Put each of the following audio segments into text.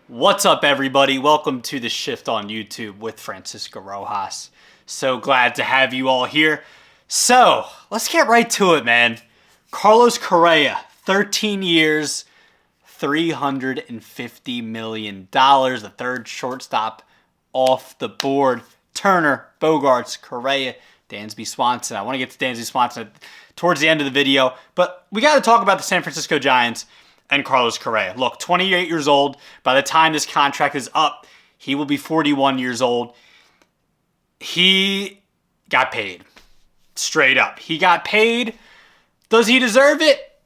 What's up, everybody? Welcome to The Shift on YouTube with Francisco Rojas. So glad to have you all here. So, let's get right to it, man. Carlos Correa, 13 years, $350 million. The third shortstop off the board. Turner, Bogarts, Correa, Dansby Swanson. I want to get to Dansby Swanson towards the end of the video, but we got to talk about the San Francisco Giants and Carlos Correa. Look, 28 years old. By the time this contract is up, he will be 41 years old. He got paid. Straight up. He got paid. Does he deserve it?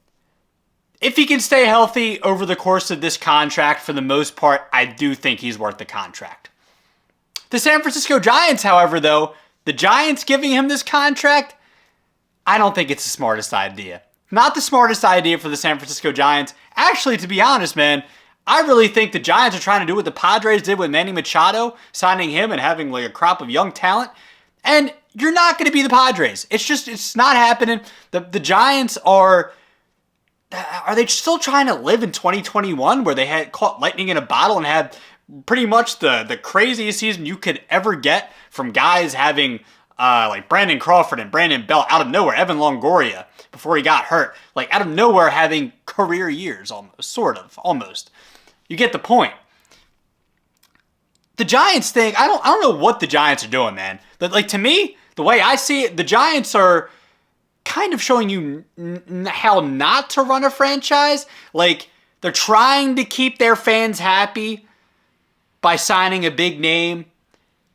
If he can stay healthy over the course of this contract, for the most part, I do think he's worth the contract. The San Francisco Giants, however, though, the Giants giving him this contract, I don't think it's the smartest idea. Not the smartest idea for the San Francisco Giants. Actually, to be honest, man, I really think the Giants are trying to do what the Padres did with Manny Machado, signing him and having like a crop of young talent. And you're not going to be the Padres. It's not happening. The Giants are they still trying to live in 2021 where they had caught lightning in a bottle and had pretty much the craziest season you could ever get from guys having like Brandon Crawford and Brandon Belt out of nowhere, Evan Longoria before he got hurt, like out of nowhere having career years almost. You get the point. The Giants thing, I don't know what the Giants are doing, man. But like to me, the way I see it, the Giants are kind of showing you how not to run a franchise. Like they're trying to keep their fans happy by signing a big name.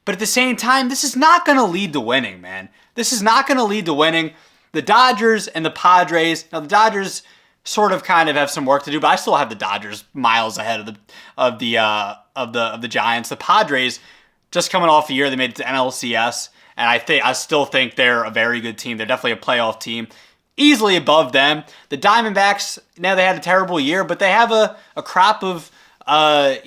But at the same time, this is not going to lead to winning, man. This is not going to lead to winning. The Dodgers and the Padres. Now the Dodgers sort of kind of have some work to do, but I still have the Dodgers miles ahead of the Giants. The Padres just coming off a year, they made it to NLCS, and I still think they're a very good team. They're definitely a playoff team, easily above them. The Diamondbacks, now they had a terrible year, but they have a crop of good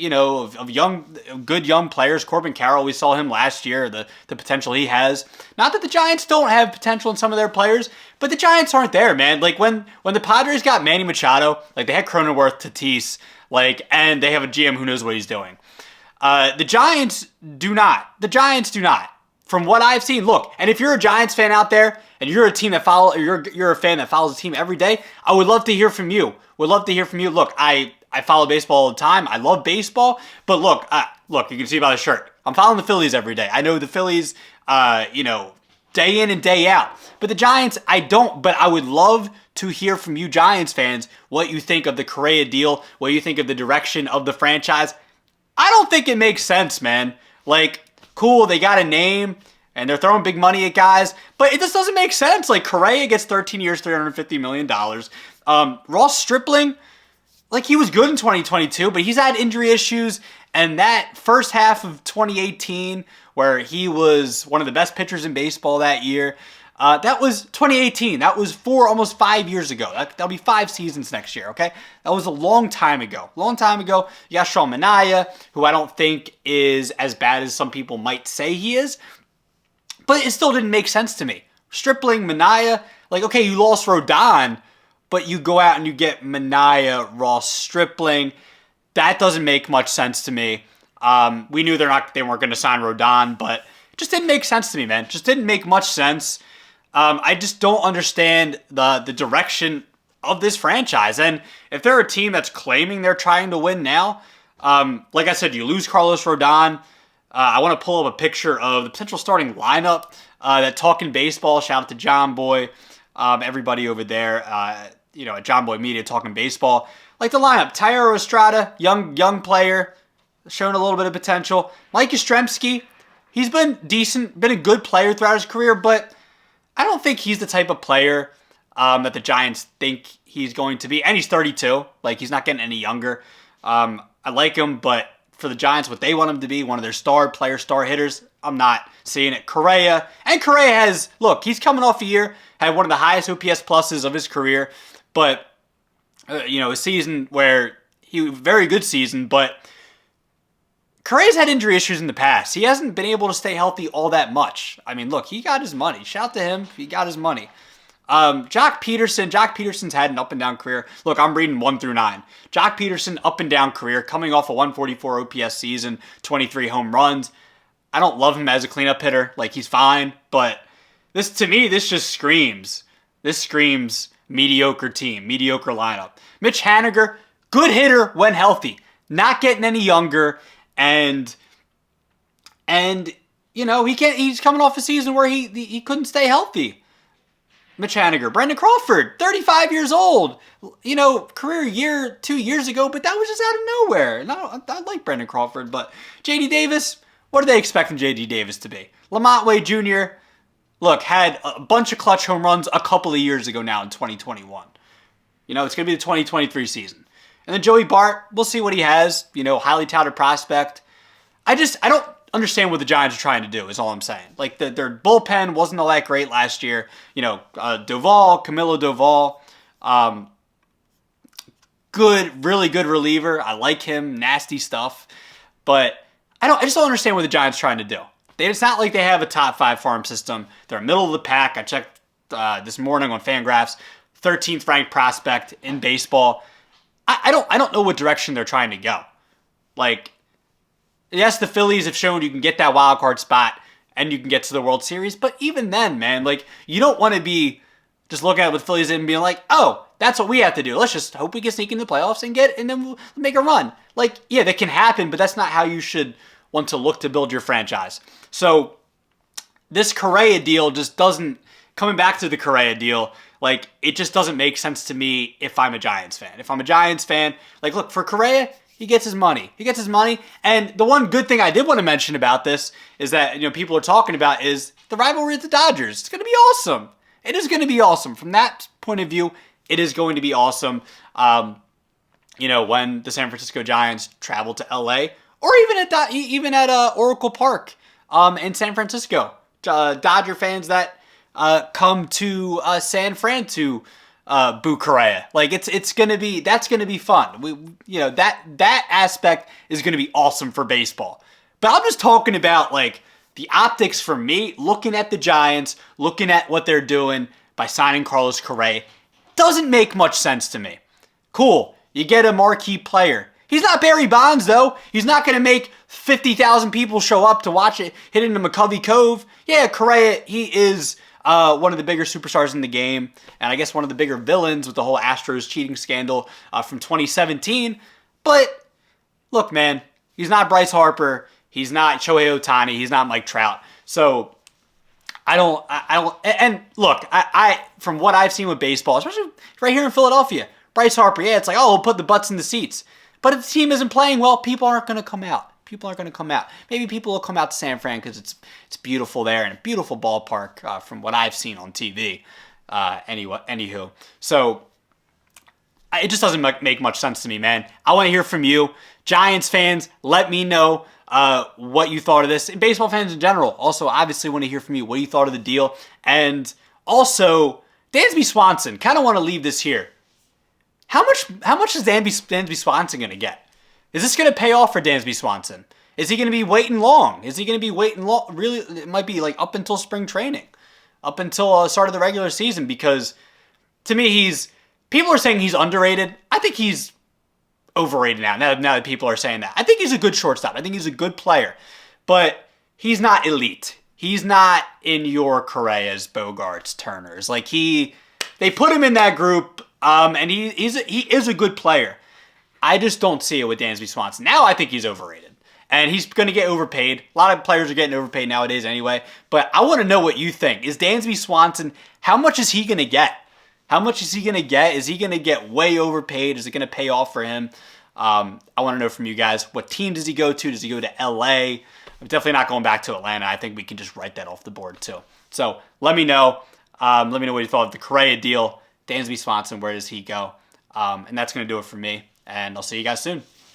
young players. Corbin Carroll, we saw him last year, the potential he has. Not that the Giants don't have potential in some of their players, but the Giants aren't there, man. Like when the Padres got Manny Machado, like they had Cronenworth, Tatis, and they have a GM who knows what he's doing. The Giants do not. From what I've seen, look, and if you're a Giants fan out there and you're a team that you're a fan that follows the team every day, I would love to hear from you. Look, I follow baseball all the time. I love baseball. But look, you can see by the shirt. I'm following the Phillies every day. I know the Phillies, day in and day out. But the Giants, I don't. But I would love to hear from you Giants fans what you think of the Correa deal, what you think of the direction of the franchise. I don't think it makes sense, man. Like, cool, they got a name, and they're throwing big money at guys, but it just doesn't make sense. Like, Correa gets 13 years, $350 million. Ross Stripling, like, he was good in 2022, but he's had injury issues, and that first half of 2018, where he was one of the best pitchers in baseball that year, that was 2018. That was almost 5 years ago. That'll be 5 seasons next year, okay? That was a long time ago. You got Sean Manaea, who I don't think is as bad as some people might say he is, but it still didn't make sense to me. Stripling, Manaea, like, okay, you lost Rodon, but you go out and you get Manaea, Ross Stripling. That doesn't make much sense to me. We knew they weren't going to sign Rodon, but it just didn't make sense to me, man. It just didn't make much sense. I just don't understand the direction of this franchise. And if they're a team that's claiming they're trying to win now, like I said, you lose Carlos Rodon. I want to pull up a picture of the potential starting lineup that Talking Baseball. Shout out to John Boy, everybody over there, at John Boy Media Talking Baseball. Like the lineup, Thairo Estrada, young player, showing a little bit of potential. Mike Yastrzemski, he's been decent, been a good player throughout his career, but I don't think he's the type of player that the Giants think he's going to be. And he's 32. Like, he's not getting any younger. I like him, but for the Giants, what they want him to be, one of their star hitters, I'm not seeing it. Correa has, look, he's coming off a year, had one of the highest OPS pluses of his career, but, a season where very good season, but Correa's had injury issues in the past. He hasn't been able to stay healthy all that much. I mean, look, he got his money. Shout out to him. He got his money. Jock Peterson's had an up and down career. Look, I'm reading 1 through 9. Jock Peterson, up and down career, coming off a 144 OPS season, 23 home runs. I don't love him as a cleanup hitter. Like, he's fine, but this, to me, this screams mediocre team, mediocre lineup. Mitch Haniger, good hitter when healthy, not getting any younger, and you know, he's coming off a season where he couldn't stay healthy. Mitch Haniger, Brendan Crawford, 35 years old. You know, career year 2 years ago, but that was just out of nowhere. No, I like Brendan Crawford, but J.D. Davis, what do they expect from J.D. Davis to be? Lamont Wade Jr., look, had a bunch of clutch home runs a couple of years ago now in 2021. You know, it's going to be the 2023 season. And then Joey Bart, we'll see what he has. You know, highly touted prospect. I don't understand what the Giants are trying to do, is all I'm saying. Like, their bullpen wasn't all that great last year. You know, Camilo Doval, really good reliever. I like him, nasty stuff. But I just don't understand what the Giants are trying to do. It's not like they have a top 5 farm system. They're middle of the pack. I checked this morning on Fangraphs, 13th ranked prospect in baseball. I don't know what direction they're trying to go. Like, yes, the Phillies have shown you can get that wild card spot and you can get to the World Series, but even then, man, like, you don't want to be just looking at what the Phillies did and being like, oh, that's what we have to do. Let's just hope we can sneak in the playoffs and then we'll make a run. Like, yeah, that can happen, but that's not how you should want to look to build your franchise. So this Correa deal just doesn't, coming back to the Correa deal, like, it just doesn't make sense to me if I'm a Giants fan. If I'm a Giants fan, like, look, for Correa, he gets his money. And the one good thing I did want to mention about this is that, you know, people are talking about is the rivalry with the Dodgers. It's going to be awesome. It is going to be awesome. From that point of view, it is going to be awesome. You know, when the San Francisco Giants travel to LA, or even at Oracle Park in San Francisco. Dodger fans that come to San Fran to boo Correa. Like, that's gonna be fun. That aspect is gonna be awesome for baseball. But I'm just talking about, like, the optics for me, looking at the Giants, looking at what they're doing by signing Carlos Correa, doesn't make much sense to me. Cool, you get a marquee player. He's not Barry Bonds, though. He's not going to make 50,000 people show up to watch it hit into McCovey Cove. Yeah, Correa, he is one of the bigger superstars in the game, and I guess one of the bigger villains with the whole Astros cheating scandal from 2017. But look, man, he's not Bryce Harper. He's not Shohei Ohtani. He's not Mike Trout. So and look, I from what I've seen with baseball, especially right here in Philadelphia, Bryce Harper, yeah, it's like, oh, we'll put the butts in the seats. But if the team isn't playing well, people aren't going to come out. Maybe people will come out to San Fran because it's beautiful there and a beautiful ballpark from what I've seen on TV. Anywho. So it just doesn't make much sense to me, man. I want to hear from you. Giants fans, let me know what you thought of this. And baseball fans in general, also obviously want to hear from you what you thought of the deal. And also, Dansby Swanson, kind of want to leave this here. How much is Dansby Swanson going to get? Is this going to pay off for Dansby Swanson? Is he going to be waiting long? Really, it might be like up until spring training, up until the start of the regular season, because to me, people are saying he's underrated. I think he's overrated now that people are saying that. I think he's a good shortstop. I think he's a good player, but he's not elite. He's not in your Correas, Bogarts, Turners. Like, they put him in that group. And he is a good player. I just don't see it with Dansby Swanson. Now I think he's overrated. And he's going to get overpaid. A lot of players are getting overpaid nowadays anyway. But I want to know what you think. Is Dansby Swanson, how much is he going to get? Is he going to get way overpaid? Is it going to pay off for him? I want to know from you guys. What team does he go to? Does he go to LA? I'm definitely not going back to Atlanta. I think we can just write that off the board too. So let me know. Let me know what you thought of the Correa deal. Dansby Swanson, where does he go? And that's going to do it for me. And I'll see you guys soon.